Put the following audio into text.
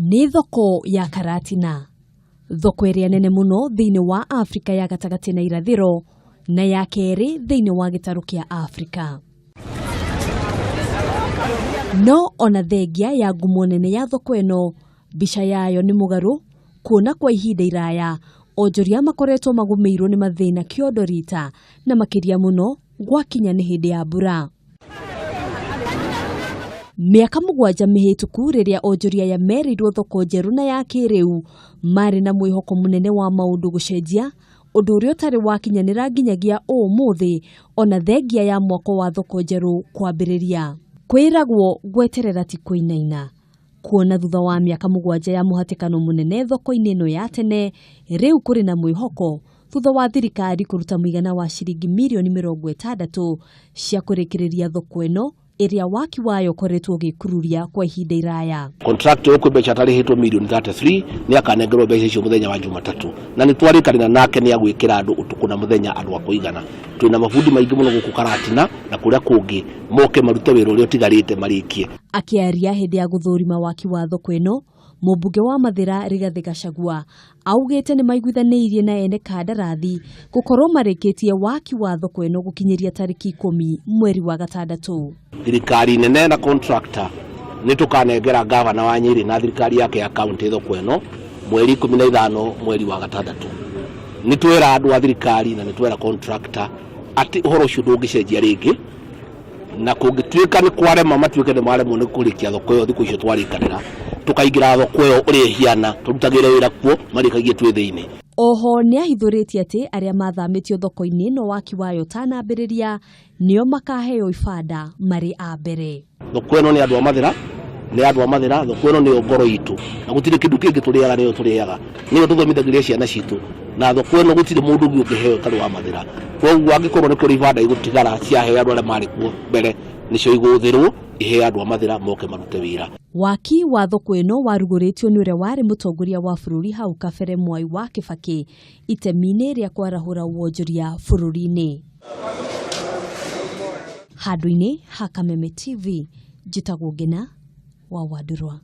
Nĩ thoko ya Karatina, thoko iria nene muno thiini wa Afrika ya gatagati na irathiro na ya keri thiini wa gitaru kia Afrika. No ona thengia ya ngumo nene ya thoko eno, bica yayo ni mugaru, kuona kwa ihinda iraya, onjoria makoretwo magumirwo ni mathina kiondorita na makiria muno gwakinya ni hindi ya mbura. Miaka mugwanja mihituku riria onjoria ya merirwo thoko njeru na ya kiriu mari na mwihoko munene wa maundu gucenjia undu uria utari wakinyanira nginyagia umuthi ona thengia ya mwako wa thoko njeru kwambiriria. Kwiragwo gweterera ti kuinaina, kuona thutha wa miaka mugwanja ya muhatikano munene thoko-ini ino ya tene, riu kuri na mwihoko thutha wa thirikari kuruta muigana wa shiringi milioni 60 cia kurikiriria thoko eno iria waki wayo makoretwo gikururia kwa ihinda iraya. Contract yo kwebecha tarihitwo milioni 33 ni akanengerwo mbeca icio muthenya wa Jumatatu, na ni twarikanira nake ni agwikira andu utuku na muthenya andu akoigana. Twina mafundi maingi muno guku Karatina na kuria kungi moke marute wira uria utigarite marikie. Akiaria hindi ya guthurima waki wa thoko eno, mubunge wa Mathira Rigathi Gachagua augite ni maiguithaniirie na ene kandarathi gukorwo marikitie waki wa thoko eno gukinyiria tariki 10 mweri wa gatandatu. Thirikari nene na contractor ni tukanengera gavana wa Nyeri na thirikari yake ya county thoko eno mweri 15 mweri wa gatandatu. Ni twera andu a thirikari na ni twera contractor ati uhoro ucio ndungicenjia ringi, na kungituika ni kwarema matuike ni maremwo ni kurikia thoko iyo thiku icio twarikanira tukaingira thoko iyo uri ihiana turutagire wira kuo marikagie twi thiini. Oho ni ahithuritie ati aria mathamitio thoko-ini ino waki wayo tanambiriria nio makaheo ibanda mari a mbere. Thoko ino ni andu a Mathira, ni andu a Mathira, thoko ino ni ngoro itu na gutire kindu kingi turiaga niyo turiaga niyo tuthomithagiria ciana citu, na thoko ino gutire mundu ungi ungiheo tari wa Mathira. Koguo angikorwo ni kuri ibanda igutigara ciahe andu aria mari kuo mbere nicio iguthirwo ihe andu a Mathira moke marute wira. Waki wa thoko eno waruguritio ni uria wari mutongoria wa bururi hau kabere Mwai wa Kibaki itemini ria kwarahura wonjoria bururi-ini. Handu-ini ha Kameme TV, njitagwo Ngina wa Wandurwa.